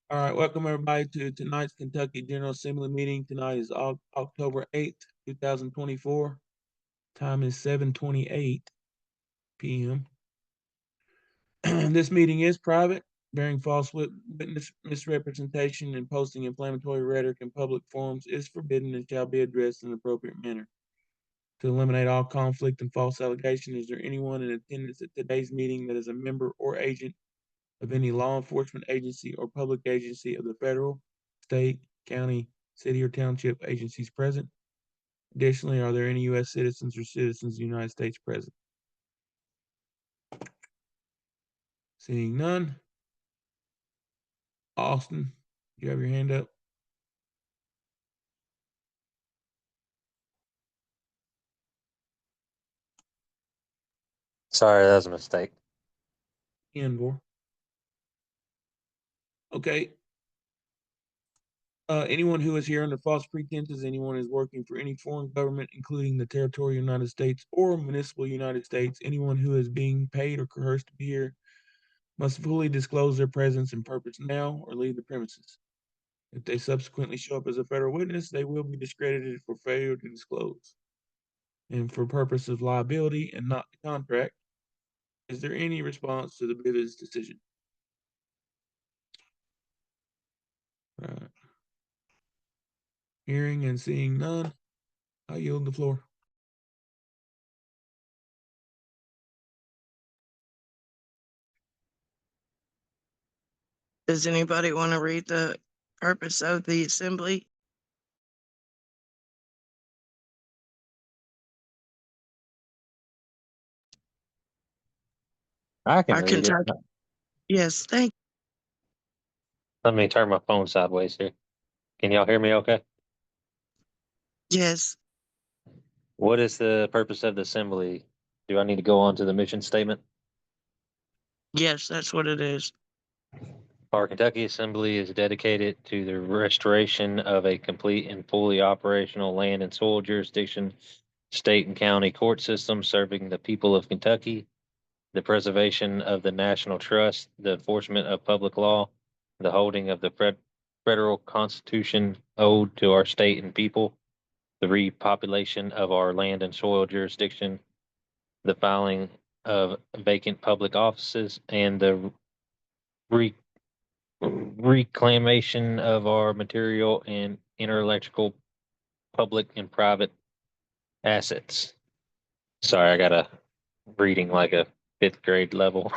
All right, welcome everybody to tonight's Kentucky General Assembly meeting. Tonight is October 8th, 2024. Time is 7:28 p.m. This meeting is private. Bearing false witness misrepresentation and posting inflammatory rhetoric in public forums is forbidden and shall be addressed in an appropriate manner. To eliminate all conflict and false allegation, is there anyone in attendance at today's meeting that is a member or agent of any law enforcement agency or public agency of the federal, state, county, city, or township agencies present? Additionally, are there any U.S. citizens or citizens of the United States present? Seeing none. Austin, you have your hand up? Sorry, that was a mistake. Envor. Okay. Anyone who is here under false pretenses, anyone who is working for any foreign government, including the territorial United States or municipal United States, anyone who is being paid or coerced to be here, must fully disclose their presence and purpose now or leave the premises. If they subsequently show up as a federal witness, they will be discredited for failure to disclose. And for purpose of liability and not the contract, is there any response to the Bivens decision? Right. Hearing and seeing none, I yield the floor. Does anybody want to read the purpose of the assembly? I can Our read it. Kentucky. Yes, thank Let me turn my phone sideways here. Can y'all hear me okay? you. Yes, What is the purpose of the assembly? Do I need to go on to the mission statement? yes, that's what it is. Our Kentucky Assembly is dedicated to the restoration of a complete and fully operational land and soil jurisdiction, state and county court system serving the people of Kentucky, the preservation of the national trust, the enforcement of public law, the holding of the federal constitution owed to our state and people, the repopulation of our land and soil jurisdiction, the filing of vacant public offices, and the reclamation of our material and intellectual public and private assets. Sorry, I got a reading like a fifth grade level.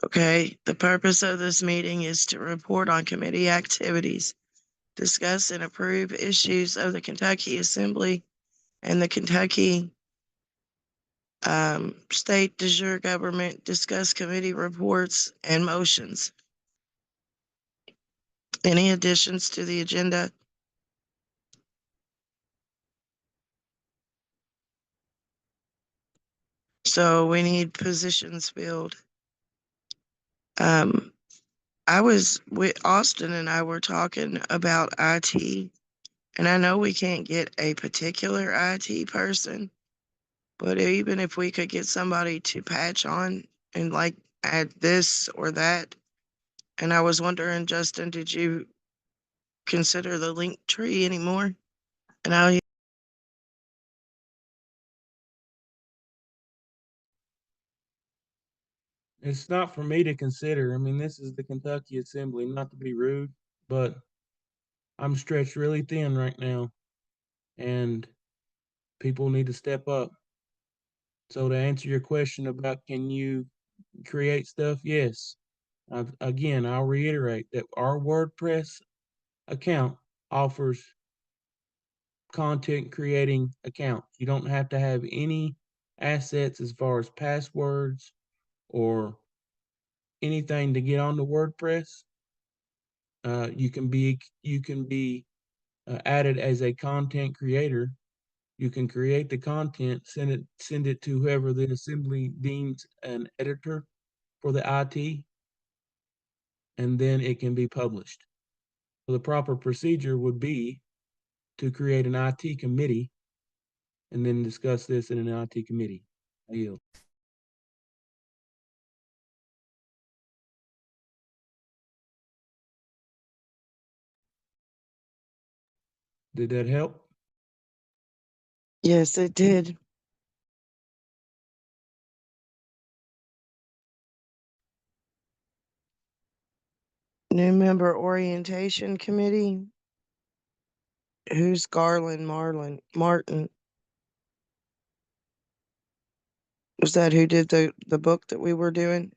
Okay, the purpose of this meeting is to report on committee activities, discuss and approve issues of the Kentucky Assembly and the Kentucky State de jure government, discuss committee reports and motions. Any additions to the agenda? So we need positions filled. I was with Austin and I were talking about IT, and I know we can't get a particular IT person, but even if we could get somebody to patch on and like add this or that. And I was wondering, Justin, did you consider the link tree anymore? And I It's not for me to consider. I mean, this is the Kentucky Assembly, not to be rude, but I'm stretched really thin right now, and people need to step up. So to answer your question about can you create stuff? Yes. Again, I'll reiterate that our WordPress account offers content creating accounts. You don't have to have any assets as far as passwords or anything to get onto WordPress. You can be added as a content creator. You can create the content, send it to whoever the assembly deems an editor for the IT, and then it can be published. So the proper procedure would be to create an IT committee and then discuss this in an IT committee. I yield. Did that help? Yes, it did. New member orientation committee. Who's Garland Martin? Was that who did the book that we were doing?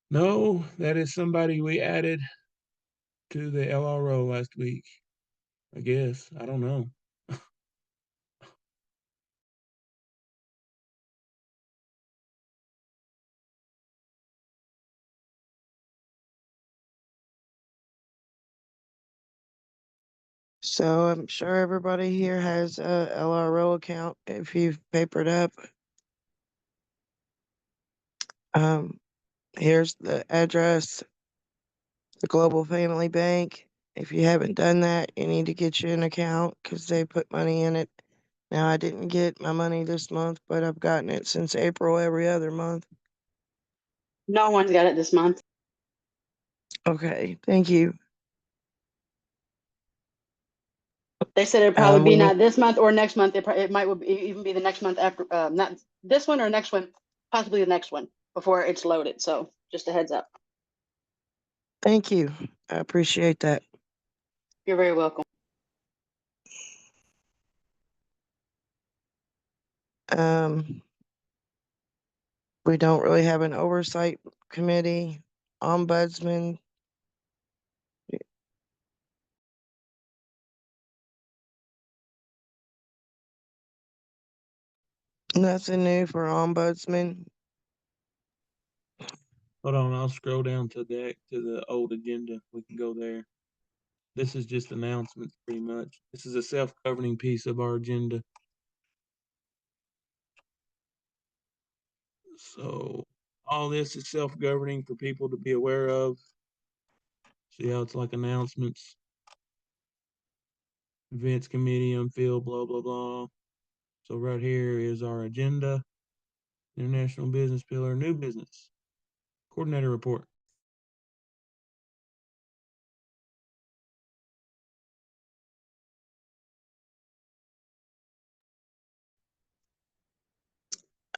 No, that is somebody we added to the LRO last week. I guess. I don't know. So I'm sure everybody here has a LRO account if you've papered up. Um, here's the address, the Global Family Bank. If you haven't done that, you need to get you an account because they put money in it. Now, I didn't get my money this month, but I've gotten it since April every other month. No one's got it this month. Okay, thank you. They said it'd probably we be need- not this month or next month. It might even be the next month after, not this one or next one, possibly the next one before it's loaded. So just a heads up. Thank you. I appreciate that. You're very welcome. We don't really have an oversight committee, ombudsman. Nothing new for ombudsman. Hold on, I'll scroll down to the old agenda. We can go there. This is just announcements pretty much. This is a self-governing piece of our agenda. So all this is self-governing for people to be aware of. See how it's like announcements, events committee, unfilled, blah, blah, blah. So right here is our agenda, international business pillar, new business, coordinator report.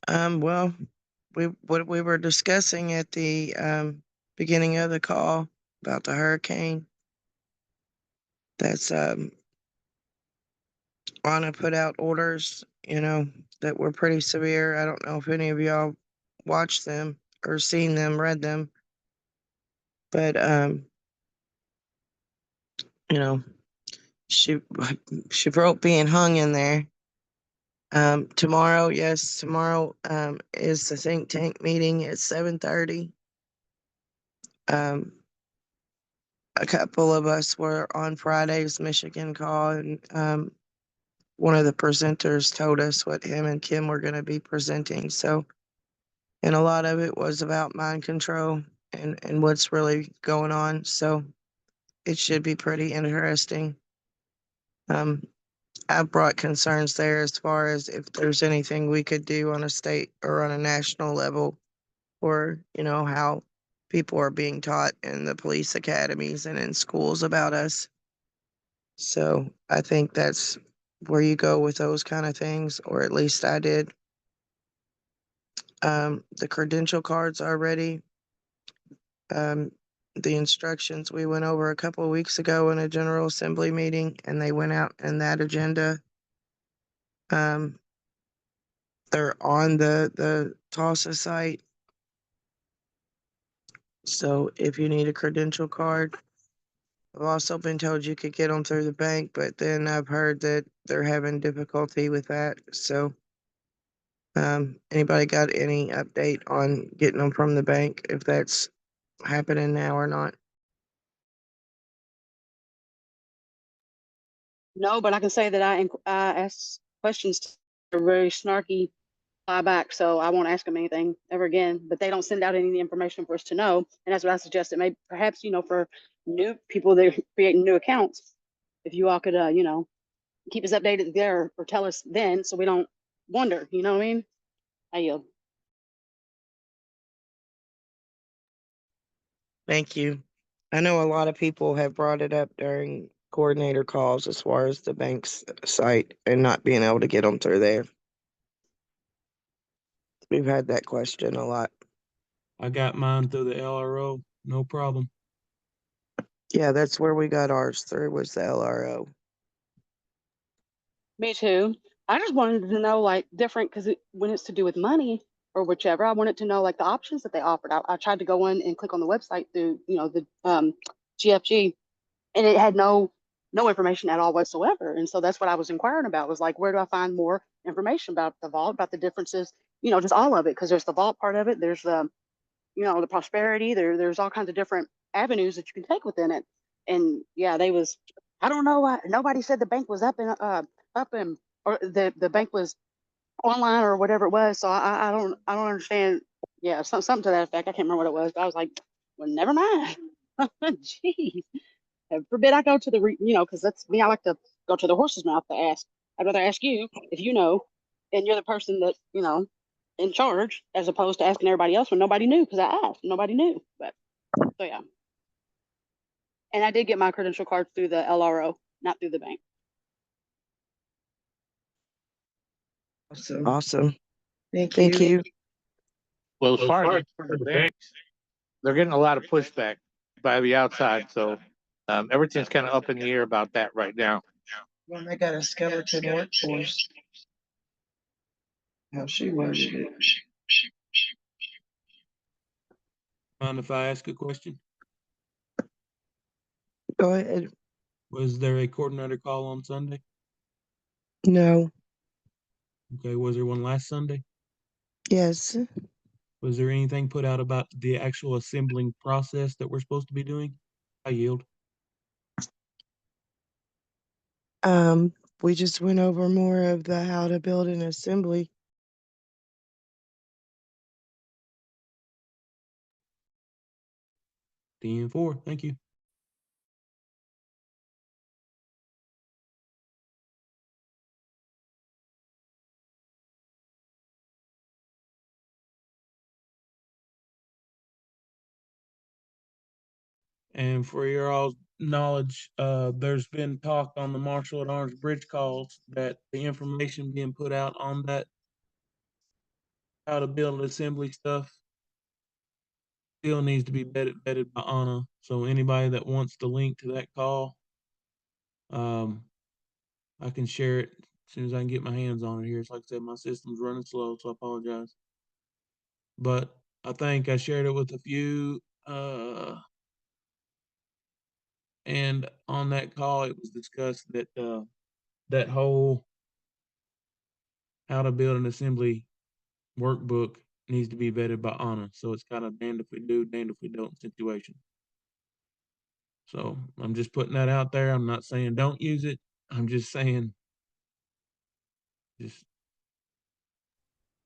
Well, what we were discussing at the beginning of the call about the hurricane. That's Anna put out orders, that were pretty severe. I don't know if any of y'all watched them or seen them, read them, but you know, she she wrote being hung in there. Tomorrow, yes, tomorrow is the think tank meeting at 7:30. A couple of us were on Friday's Michigan call, and one of the presenters told us what him and Kim were going to be presenting. So, and a lot of it was about mind control and what's really going on. So it should be pretty interesting. I brought concerns there as far as if there's anything we could do on a state or on a national level, or, how people are being taught in the police academies and in schools about us. So I think that's where you go with those kind of things, or at least I did. The credential cards are ready. The instructions we went over a couple of weeks ago in a General Assembly meeting, and they went out in that agenda. They're on the TASA site. So if you need a credential card, I've also been told you could get them through the bank, but then I've heard that they're having difficulty with that. So, anybody got any update on getting them from the bank, if that's happening now or not? No, but I can say that I asked questions. They're very snarky back, so I won't ask them anything ever again. But they don't send out any information for us to know, and that's what I suggested. Maybe perhaps for new people that are creating new accounts, if you all could keep us updated there or tell us then, so we don't wonder. You know what I mean? I yield. Thank you. I know a lot of people have brought it up during coordinator calls as far as the bank's site and not being able to get them through there. We've had that question a lot. I got mine through the LRO, no problem. Yeah, that's where we got ours through, was the LRO. Me too. I just wanted to know like different, because when it's to do with money or whichever, I wanted to know like the options that they offered. I tried to go in and click on the website through, the GFG, and it had no information at all whatsoever. And so that's what I was inquiring about, was like, where do I find more information about the vault, about the differences, just all of it, because there's the vault part of it, there's the prosperity, there's all kinds of different avenues that you can take within it. And yeah, I don't know why nobody said the bank was up and or the bank was online or whatever it was. So I don't understand. Yeah, something to that effect. I can't remember what it was, but I was like, well, never mind. Jeez. Heaven forbid I go to because that's me. I like to go to the horse's mouth to ask. I'd rather ask you if you know, and you're the person that, in charge, as opposed to asking everybody else when nobody knew, because I asked, nobody knew. But so yeah. And I did get my credential cards through the LRO, not through the bank. Awesome. Thank Thank you. Well, as far as the banks, they're getting a lot of pushback by the outside, so everything's kind of up in the air about that right now. Well, they got a skeleton workforce. How she worded it. Mind if I ask a question? Go ahead. Was there a coordinator call on Sunday? No. Okay, was there one last Sunday? Yes. Was there anything put out about the actual assembling process that we're supposed to be doing? I yield. We just went over more of the how to build an assembly. DN4, thank you. And for your all's knowledge, there's been talk on the Marshall at Orange Bridge calls that the information being put out on that how to build assembly stuff still needs to be vetted by Anna. So anybody that wants the link to that call, I can share it as soon as I can get my hands on it here. It's like I said, my system's running slow, so I apologize. But I think I shared it with a few, and on that call, it was discussed that that whole how to build an assembly workbook needs to be vetted by Anna. So it's kind of damned if we do, damned if we don't situation. So I'm just putting that out there. I'm not saying don't use it. I'm just saying just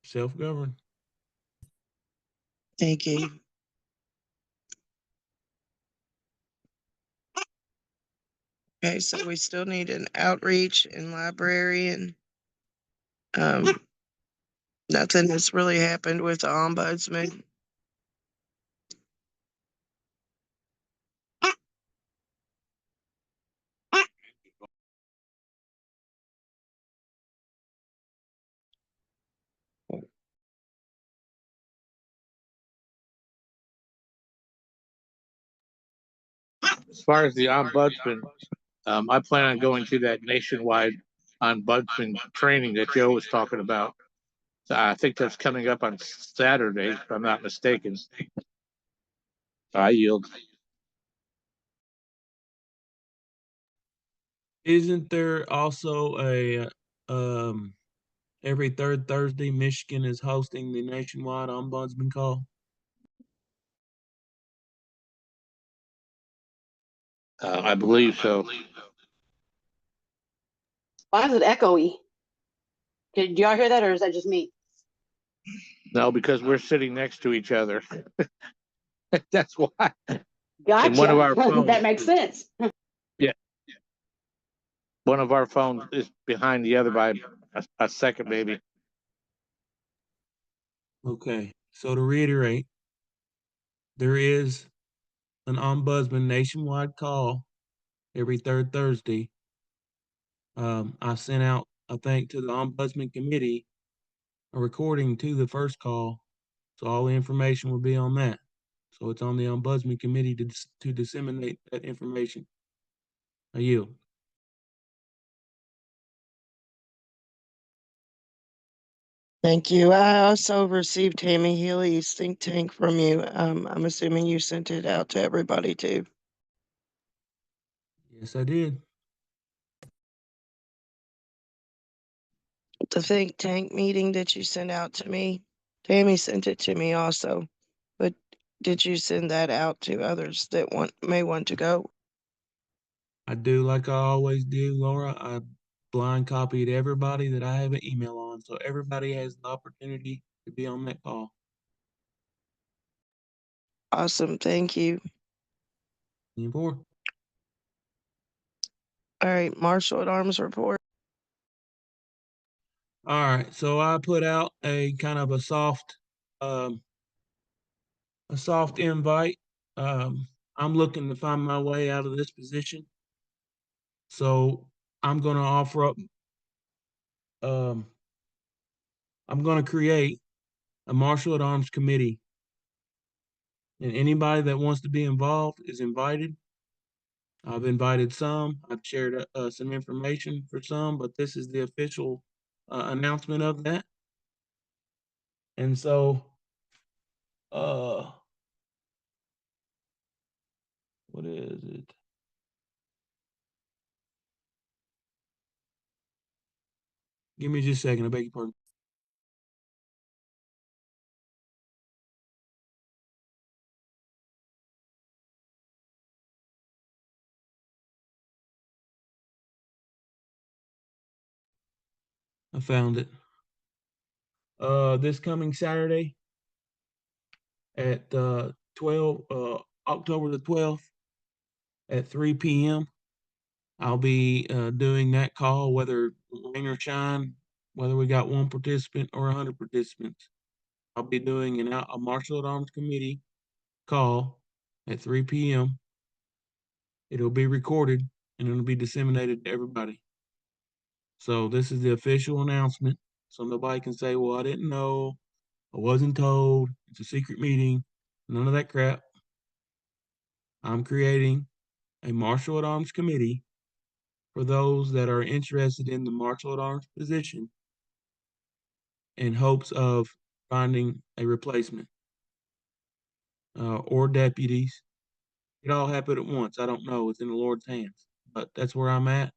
self-govern. Thank you. Okay, so we still need an outreach and librarian. Nothing has really happened with the ombudsman. As far as the ombudsman, I plan on going to that nationwide ombudsman training that Joe was talking about. I think that's coming up on Saturday, if I'm not mistaken. I yield. Isn't there also a every third Thursday Michigan is hosting the nationwide ombudsman call? I believe so. Why is it echoey? Did y'all hear that, or is that just me? No, because we're sitting next to each other. That's why. Gotcha. one of our phones That makes is- sense. One of our phones is behind the other by a second, maybe. Okay, so to reiterate, there is an ombudsman nationwide call every third Thursday. I sent out, I think, to the ombudsman committee a recording to the first call, so all the information will be on that. So it's on the ombudsman committee to disseminate that information. I yield. Thank you. I also received Tammy Healy's think tank from you. I'm assuming you sent it out to everybody too. Yes, I did. The think tank meeting that you sent out to me, Tammy sent it to me also. But did you send that out to others that may want to go? I do like I always do, Laura. I blind copied everybody that I have an email on, so everybody has the opportunity to be on that call. Awesome. Thank you. Any more? All right. Marshall at Arms report. All right, so I put out a kind of a soft invite. I'm looking to find my way out of this position. So I'm gonna offer up, I'm gonna create a martial at arms committee. And anybody that wants to be involved is invited. I've invited some, I've shared some information for some, but this is the official announcement of that. And so, what is it? Give me just a second, I beg your pardon. I found it. This coming Saturday at 12, October the 12th at 3 p.m. I'll be doing that call, whether rain or shine, whether we got one participant or 100 participants. I'll be doing a martial at arms committee call at 3 p.m. It'll be recorded and it'll be disseminated to everybody. So this is the official announcement. So nobody can say, well, I didn't know, I wasn't told, it's a secret meeting, none of that crap. I'm creating a martial at arms committee for those that are interested in the martial at arms position in hopes of finding a replacement or deputies. It all happened at once. I don't know. It's in the Lord's hands, but that's where I'm at.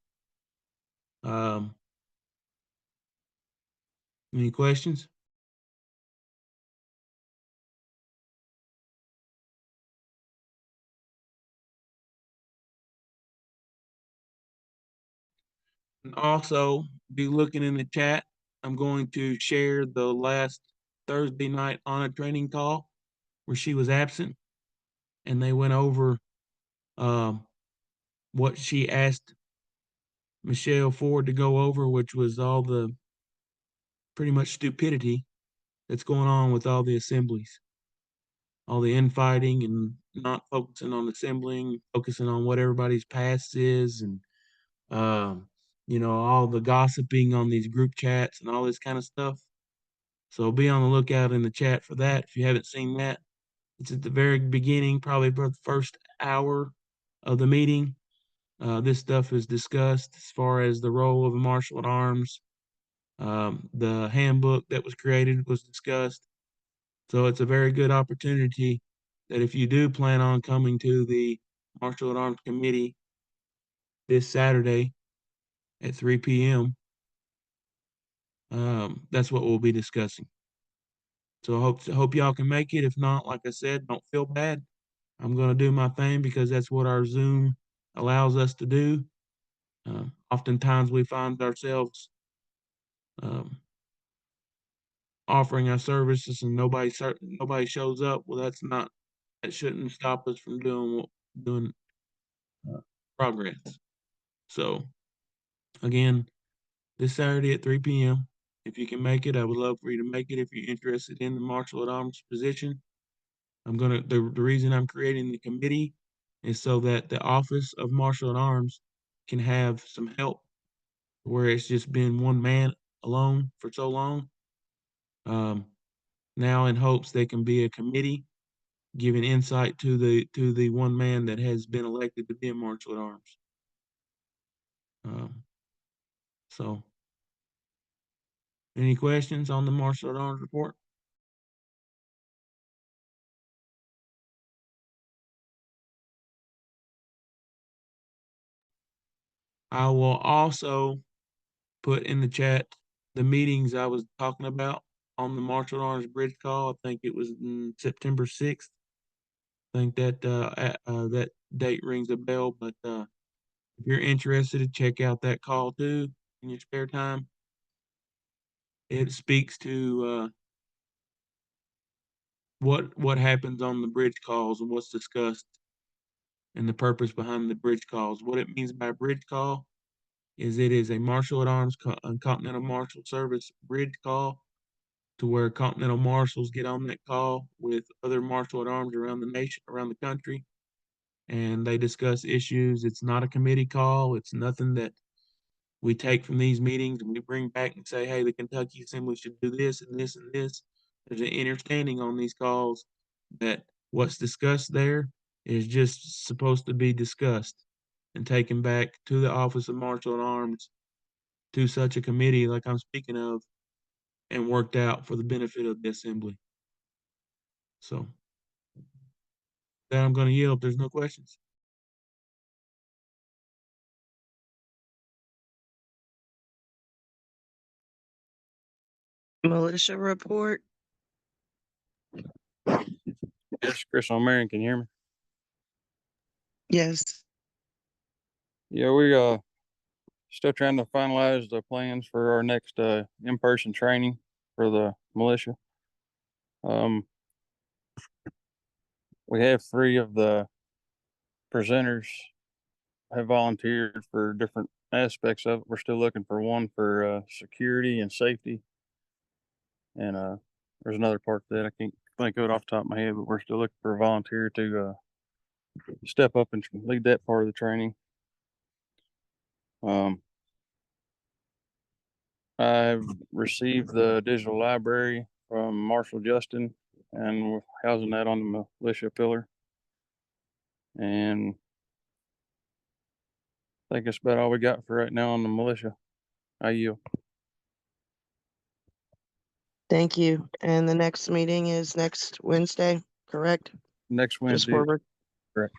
Any questions? And also be looking in the chat. I'm going to share the last Thursday night on a training call where she was absent and they went over what she asked Michelle Ford to go over, which was all the pretty much stupidity that's going on with all the assemblies, all the infighting and not focusing on assembling, focusing on what everybody's past is, and all the gossiping on these group chats and all this kind of stuff. So be on the lookout in the chat for that. If you haven't seen that, it's at the very beginning, probably for the first hour of the meeting. This stuff is discussed as far as the role of a martial at arms. The handbook that was created was discussed. So it's a very good opportunity that if you do plan on coming to the martial at arms committee this Saturday at 3 p.m., that's what we'll be discussing. So I hope y'all can make it. If not, like I said, don't feel bad. I'm going to do my thing because that's what our Zoom allows us to do. Oftentimes we find ourselves offering our services and nobody shows up. Well, that shouldn't stop us from doing progress. So again, this Saturday at 3 p.m. If you can make it, I would love for you to make it if you're interested in the martial at arms position. The reason I'm creating the committee is so that the Office of Marshal at Arms can have some help where it's just been one man alone for so long. Now in hopes they can be a committee, giving insight to the one man that has been elected to be a Marshal at Arms. So any questions on the Marshal at Arms report? I will also put in the chat the meetings I was talking about on the Marshall Arms Bridge call. I think it was September 6th. I think that that date rings a bell, but if you're interested to check out that call too in your spare time, it speaks to what happens on the bridge calls and what's discussed and the purpose behind the bridge calls. What it means by bridge call is it is a Marshal at Arms Continental Marshal Service bridge call, to where Continental Marshals get on that call with other Marshal at Arms around the nation, around the country, and they discuss issues. It's not a committee call. It's nothing that we take from these meetings and we bring back and say, hey, the Kentucky Assembly should do this and this and this. There's an understanding on these calls that what's discussed there is just supposed to be discussed and taken back to the Office of Marshal at Arms, to such a committee like I'm speaking of, and worked out for the benefit of the Assembly. So that I'm going to yield if there's no questions. Militia report. Yes, Chris on Marion, can you hear me? Yes. Yeah, we still trying to finalize the plans for our next in-person training for the militia. We have 3 of the presenters have volunteered for different aspects of it. We're still looking for one for security and safety. And there's another part that I can't think of it off the top of my head, but we're still looking for a volunteer to step up and lead that part of the training. I've received the digital library from Marshall Justin, and we're housing that on the militia pillar. And I think that's about all we got for right now on the militia. I yield. Thank you. And the next meeting is next Wednesday, correct? Next Just Wednesday. forward. Correct.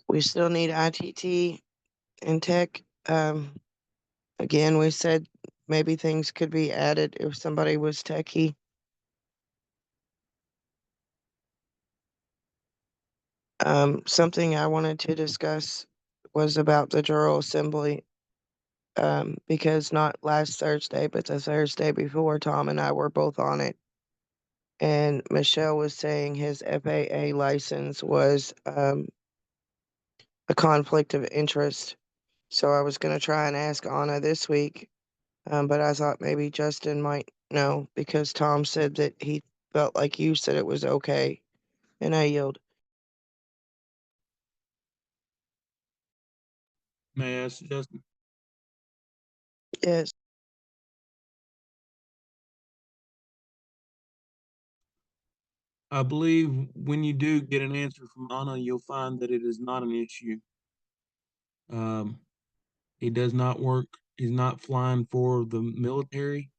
We still need ITT and tech. Again, we said maybe things could be added if somebody was techie. Something I wanted to discuss was about the General Assembly. Because not last Thursday, but the Thursday before, Tom and I were both on it. And Michelle was saying his FAA license was a conflict of interest. So I was gonna try and ask Anna this week, but I thought maybe Justin might know, because Tom said that he felt like you said it was okay, and I yield. May I ask Justin? Yes. I believe when you do get an answer from Anna, you'll find that it is not an issue. He does not work. He's not flying for the military.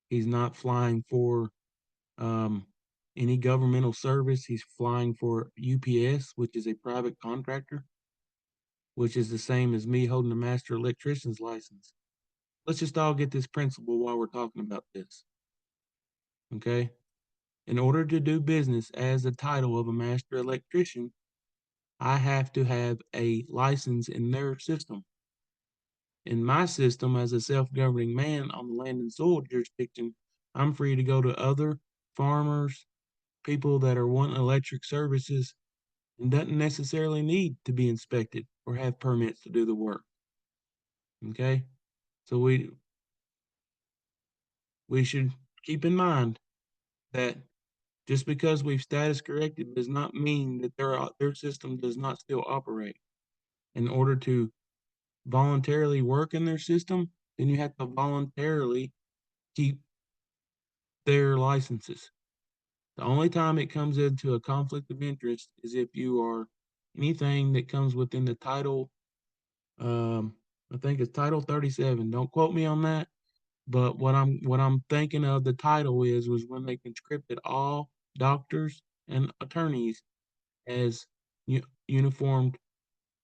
He's not flying for any governmental service. He's flying for UPS, which is a private contractor, which is the same as me holding a master electrician's license. Let's just all get this principle while we're talking about this. Okay? In order to do business as the title of a master electrician, I have to have a license in their system. In my system, as a self-governing man on the land and soil jurisdiction, I'm free to go to other farmers, people that are wanting electric services, and doesn't necessarily need to be inspected or have permits to do the work. Okay? So we should keep in mind that just because we've status corrected does not mean that their system does not still operate. In order to voluntarily work in their system, then you have to voluntarily keep their licenses. The only time it comes into a conflict of interest is if you are anything that comes within the title, I think it's Title 37. Don't quote me on that. But what I'm thinking of the title was when they conscripted all doctors and attorneys as uniformed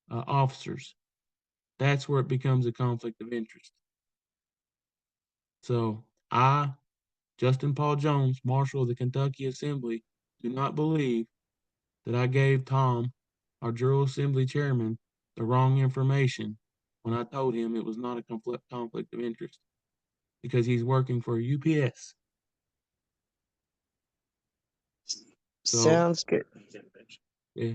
officers. That's where it becomes a conflict of interest. So I, Justin Paul Jones, Marshal of the Kentucky Assembly, do not believe that I gave Tom, our General Assembly Chairman, the wrong information when I told him it was not a conflict of interest, because he's working for UPS. So, Sounds good. yeah.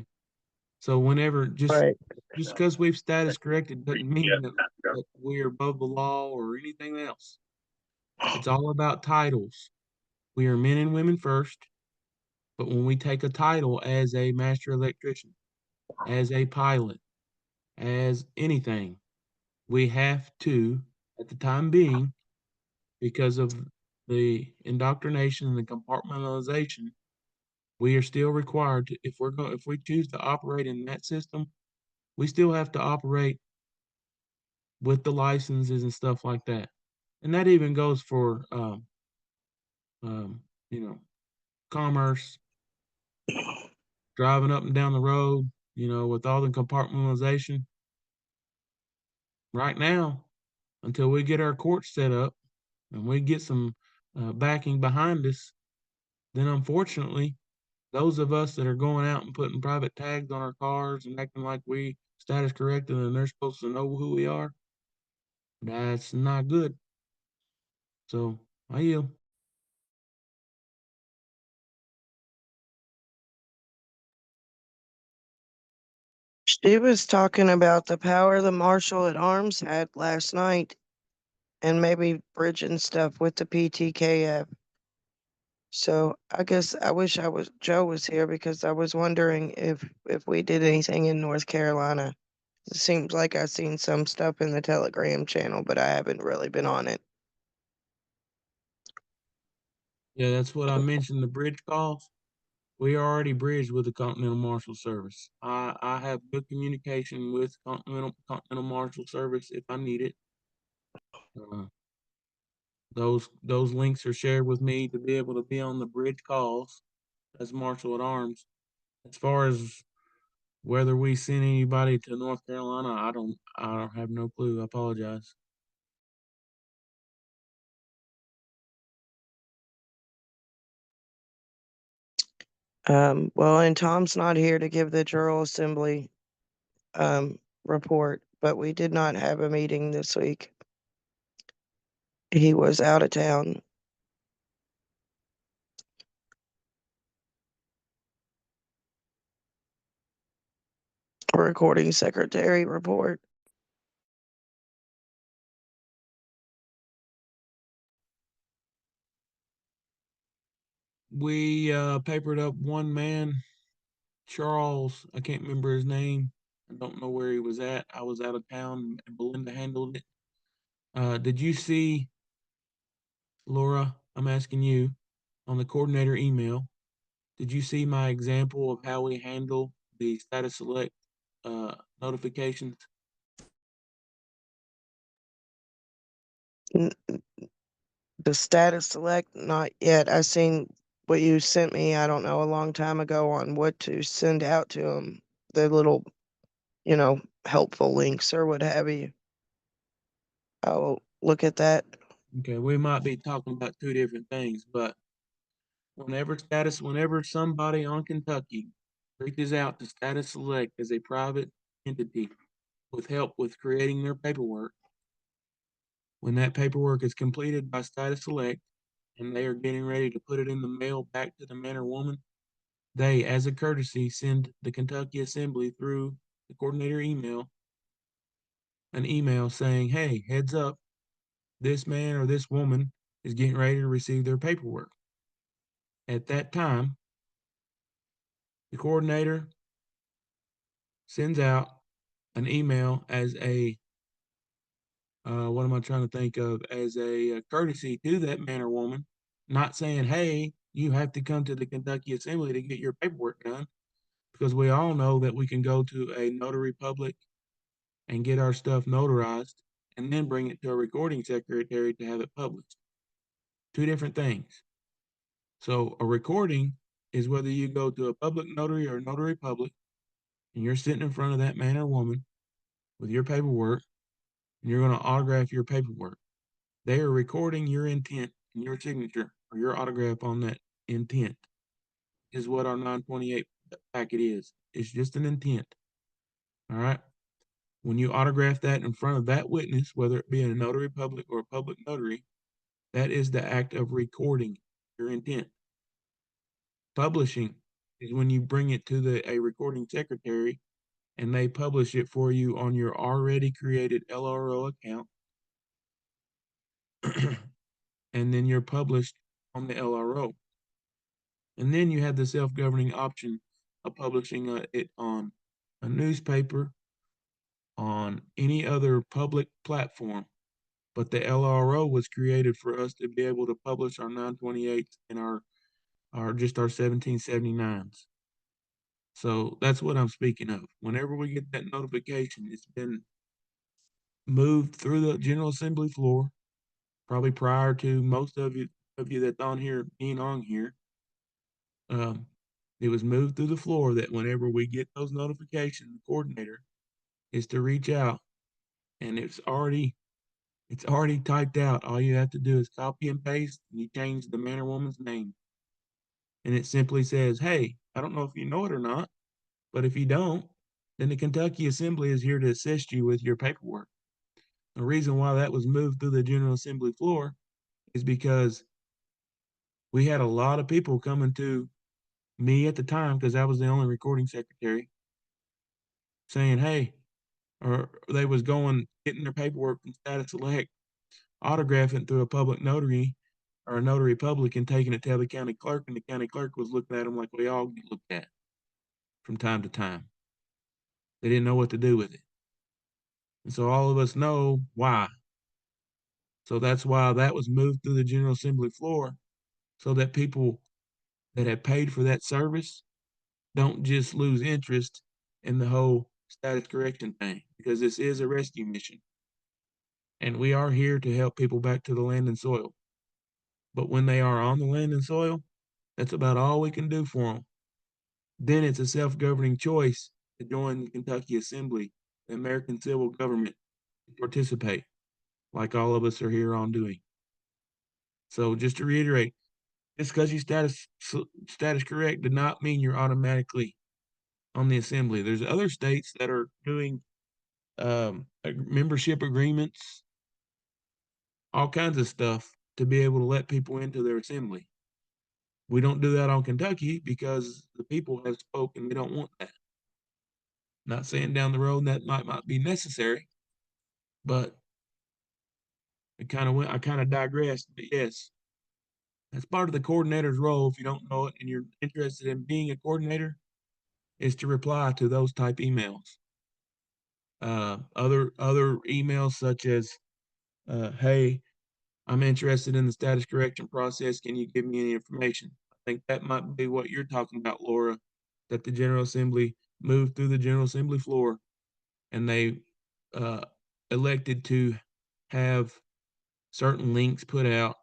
So whenever, just Right. because we've status corrected doesn't mean that we're above the law or anything else. It's all about titles. We are men and women first, but when we take a title as a master electrician, as a pilot, as anything, we have to, at the time being, because of the indoctrination and the compartmentalization, we are still required to, if we choose to operate in that system, we still have to operate with the licenses and stuff like that. And that even goes for you know, commerce, driving up and down the road, with all the compartmentalization. Right now, until we get our courts set up and we get some backing behind us, then unfortunately, those of us that are going out and putting private tags on our cars and acting like we status corrected and they're supposed to know who we are, that's not good. So I yield. She was talking about the power the Marshal at Arms had last night and maybe bridging stuff with the PTKF. So I guess I wish Joe was here because I was wondering if we did anything in North Carolina. It seems like I've seen some stuff in the Telegram channel, but I haven't really been on it. Yeah, that's what I mentioned, the bridge calls. We are already bridged with the Continental Marshal Service. I have good communication with Continental Marshal Service if I need it. Those links are shared with me to be able to be on the bridge calls as Marshal at Arms. As far as whether we send anybody to North Carolina, I don't have no clue. I apologize. Well, and Tom's not here to give the General Assembly report, but we did not have a meeting this week. He was out of town. Recording secretary report. We papered up one man, Charles. I can't remember his name. I don't know where he was at. I was out of town and Belinda handled it. Did you see, Laura, I'm asking you, on the coordinator email, did you see my example of how we handle the status select notifications? The status select, not yet. I seen what you sent me, I don't know, a long time ago on what to send out to them. The little, helpful links or what have you. I'll look at that. Okay, we might be talking about two different things, but whenever somebody on Kentucky reaches out to Status Select as a private entity with help with creating their paperwork, when that paperwork is completed by Status Select and they are getting ready to put it in the mail back to the man or woman, they, as a courtesy, send the Kentucky Assembly through the coordinator email an email saying, hey, heads up, this man or this woman is getting ready to receive their paperwork. At that time, the coordinator sends out an email as a what am I trying to think of, as a courtesy to that man or woman, not saying, hey, you have to come to the Kentucky Assembly to get your paperwork done, because we all know that we can go to a notary public and get our stuff notarized and then bring it to a recording secretary to have it published. Two different things. So a recording is whether you go to a public notary or a notary public and you're sitting in front of that man or woman with your paperwork and you're going to autograph your paperwork. They are recording your intent and your signature or your autograph on that intent is what our 928 packet is. It's just an intent. All right. When you autograph that in front of that witness, whether it be in a notary public or a public notary, that is the act of recording your intent. Publishing is when you bring it to a recording secretary and they publish it for you on your already created LRO account. And then you're published on the LRO. And then you have the self-governing option of publishing it on a newspaper, on any other public platform. But the LRO was created for us to be able to publish our 928s and our 1779s. So that's what I'm speaking of. Whenever we get that notification, it's been moved through the General Assembly floor, probably prior to most of you that's on here being on here. It was moved through the floor that whenever we get those notifications, the coordinator is to reach out, and it's already typed out. All you have to do is copy and paste, and you change the man or woman's name. And it simply says, hey, I don't know if you know it or not, but if you don't, then the Kentucky Assembly is here to assist you with your paperwork. The reason why that was moved through the General Assembly floor is because we had a lot of people coming to me at the time, because I was the only recording secretary, saying, hey, or they was getting their paperwork from Status Select, autographing through a public notary or a notary public and taking it to the county clerk, and the county clerk was looking at them like we all get looked at from time to time. They didn't know what to do with it. And so all of us know why. So that's why that was moved through the General Assembly floor, so that people that have paid for that service don't just lose interest in the whole status correction thing, because this is a rescue mission. And we are here to help people back to the land and soil. But when they are on the land and soil, that's about all we can do for them. Then it's a self-governing choice to join the Kentucky Assembly, the American civil government, to participate, like all of us are here on doing. So just to reiterate, just because you status correct did not mean you're automatically on the assembly. There's other states that are doing membership agreements, all kinds of stuff to be able to let people into their assembly. We don't do that on Kentucky because the people have spoken. They don't want that. Not saying down the road that might be necessary, but I kind of digressed. But yes, that's part of the coordinator's role. If you don't know it and you're interested in being a coordinator, is to reply to those type emails. Other emails such as, hey, I'm interested in the status correction process. Can you give me any information? I think that might be what you're talking about, Laura, that the General Assembly moved through the General Assembly floor and they elected to have certain links put out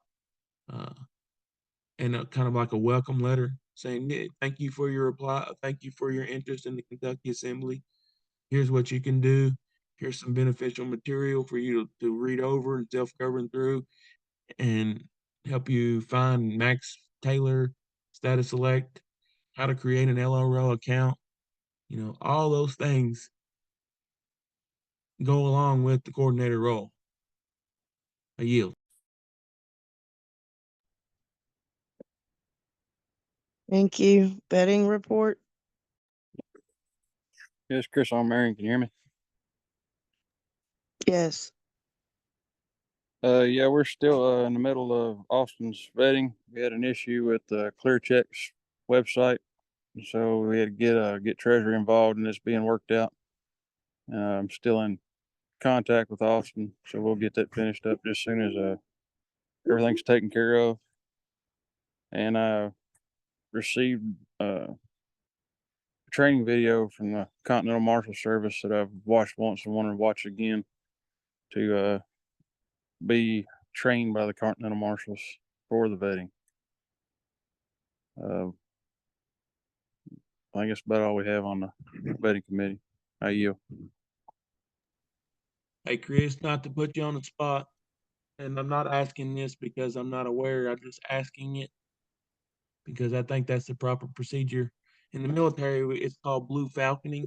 and kind of like a welcome letter saying, thank you for your reply. Thank you for your interest in the Kentucky Assembly. Here's what you can do. Here's some beneficial material for you to read over and self-govern through and help you find Max Taylor, Status Select, how to create an LRO account. You know, all those things go along with the coordinator role. I yield. Thank you. Betting report? Yes, Chris on Marion, can you hear me? Yes. Yeah, we're still in the middle of Austin's vetting. We had an issue with the ClearCheck's website, so we had to get Treasury involved in this being worked out. I'm still in contact with Austin, so we'll get that finished up just as soon as everything's taken care of. And I received a training video from the Continental Marshal Service that I've watched once and want to watch again to be trained by the Continental Marshals for the vetting. I think that's about all we have on the vetting committee. I yield. Hey, Chris, not to put you on the spot, and I'm not asking this because I'm not aware, I'm just asking it because I think that's the proper procedure. In the military, it's called blue falconing.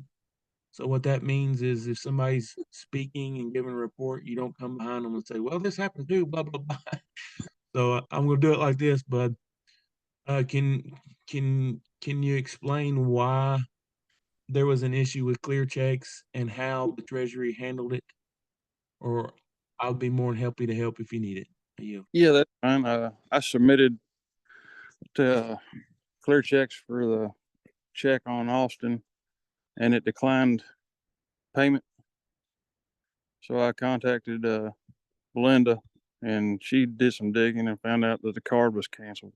So what that means is if somebody's speaking and giving a report, you don't come behind them and say, well, this happened too, blah, blah, blah. So I'm gonna do it like this, bud. Can you explain why there was an issue with clear checks and how the Treasury handled it? Or I'll be more than happy to help if you need it. You. Yeah, that's fine. I submitted to ClearChecks for the check on Austin, and it declined payment. So I contacted Belinda, and she did some digging and found out that the card was canceled.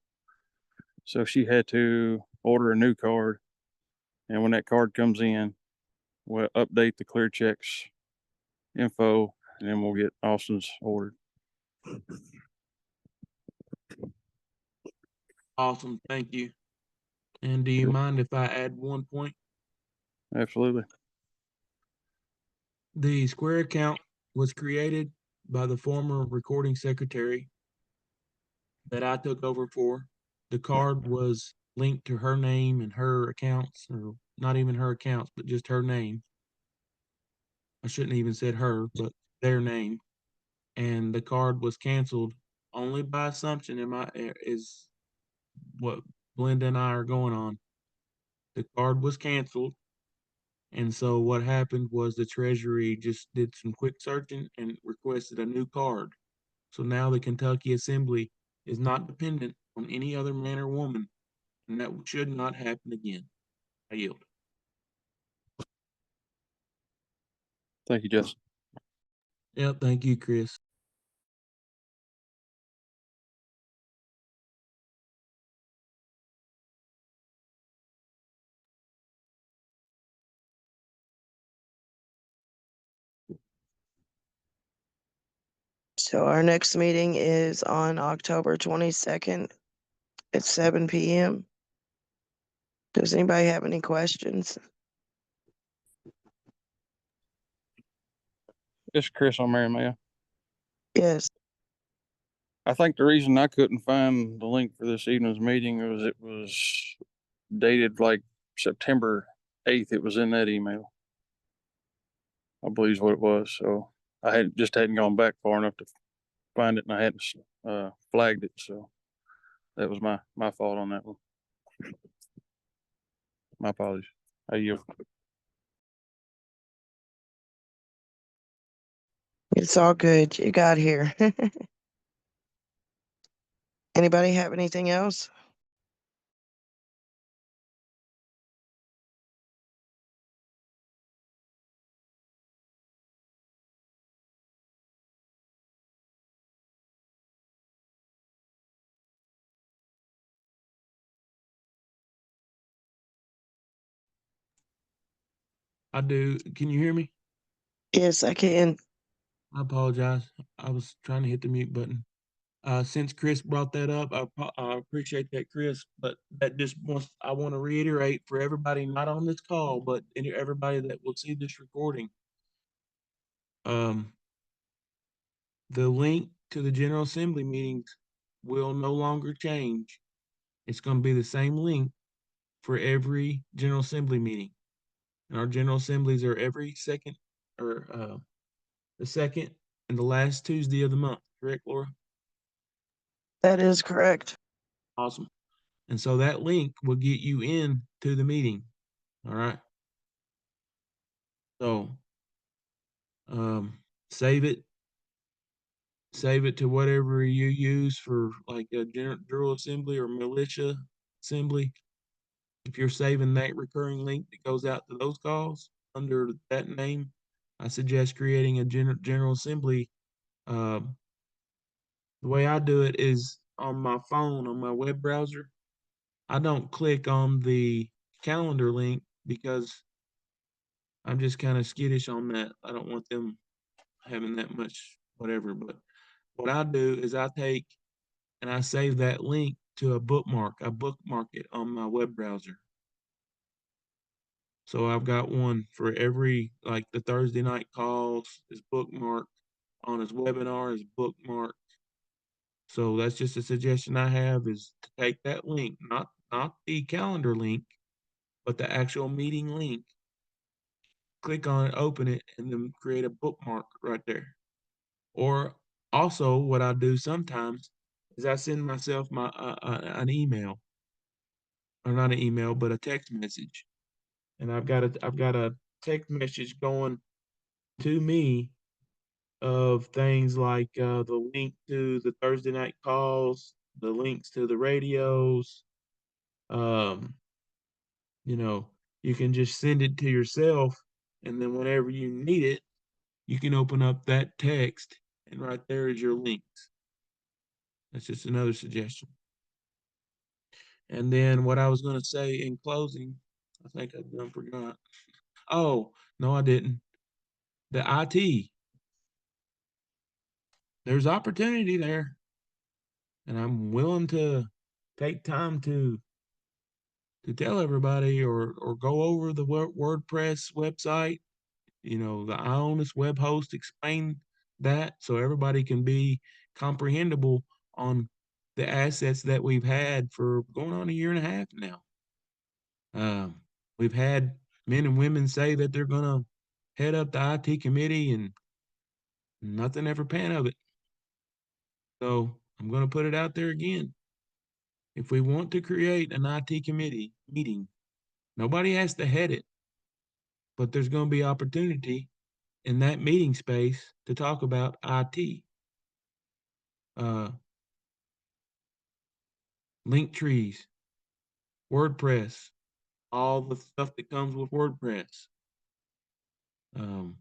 So she had to order a new card, and when that card comes in, we'll update the ClearChecks info, and then we'll get Austin's ordered. Awesome, thank you. And do you mind if I add one point? Absolutely. The Square account was created by the former recording secretary that I took over for. The card was linked to her name and her accounts, or not even her accounts, but just her name. I shouldn't even said her, but their name. And the card was canceled only by assumption is what Belinda and I are going on. The card was canceled. And so what happened was the Treasury just did some quick searching and requested a new card. So now the Kentucky Assembly is not dependent on any other man or woman, and that should not happen again. I yield. Thank you, Justin. Yep, thank you, Chris. So our next meeting is on October 22nd at 7 PM. Does anybody have any questions? It's Chris on Mary Mayo. Yes, I think the reason I couldn't find the link for this evening's meeting was it was dated like September 8th. It was in that email, I believe is what it was. So I hadn't gone back far enough to find it, and I hadn't flagged it. So that was my fault on that one. My apologies. I yield. it's all good. You got here. Anybody have anything else? I do. Can you hear me? Yes, I can. I apologize. I was trying to hit the mute button. Since Chris brought that up, I appreciate that, Chris. But I want to reiterate for everybody not on this call, but everybody that will see this recording. The link to the General Assembly meetings will no longer change. It's going to be the same link for every General Assembly meeting. And our General Assemblies are every second or the second and the last Tuesday of the month. Correct, Laura? That is correct. Awesome. And so that link will get you in to the meeting. All right. So save it. save it to whatever you use for like a general assembly or militia assembly. If you're saving that recurring link that goes out to those calls under that name, I suggest creating a general assembly. The way I do it is on my phone, on my web browser. I don't click on the calendar link because I'm just kind of skittish on that. I don't want them having that much whatever. But what I do is I take and I save that link to a bookmark. I bookmark it on my web browser. So I've got one for every, like the Thursday night calls is bookmarked, on his webinar is bookmarked. So that's just a suggestion I have, is to take that link, not the calendar link, but the actual meeting link. Click on it, open it, and then create a bookmark right there. Or also, what I do sometimes is I send myself my an email, or not an email, but a text message, and I've got a text message going to me of things like the link to the Thursday night calls, the links to the radios. You know, you can just send it to yourself, and then whenever you need it, you can open up that text, and right there is your links. That's just another suggestion. And then what I was going to say in closing, I think I done forgot. Oh, no, I didn't. The IT, there's opportunity there, and I'm willing to take time to tell everybody, or go over the WordPress website. You know, the Ionis web host, explain that so everybody can be comprehensible on the assets that we've had for going on a year and a half now. We've had men and women say that they're gonna head up the IT committee, and nothing ever pan of it. So I'm gonna put it out there again. If we want to create an IT committee meeting, nobody has to head it, but there's gonna be opportunity in that meeting space to talk about IT. Link trees, WordPress, all the stuff that comes with WordPress. And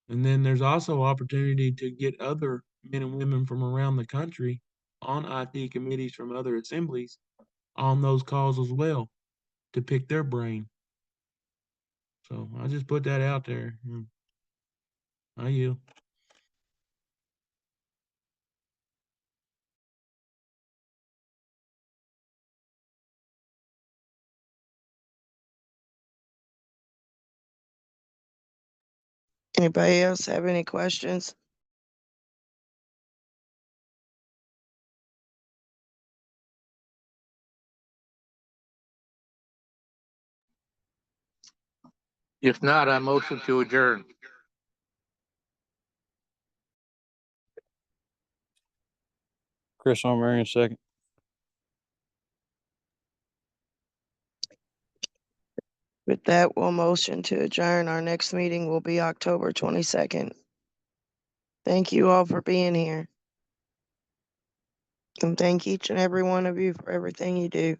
then there's also opportunity to get other men and women from around the country on IT committees from other assemblies on those calls as well, to pick their brain. So I just put that out there. I yield. Anybody else have any questions? If not, I motion to adjourn. Chris on Marion, second. With that, we'll motion to adjourn. Our next meeting will be October 22nd. Thank you all for being here. And thank each and every one of you for everything you do.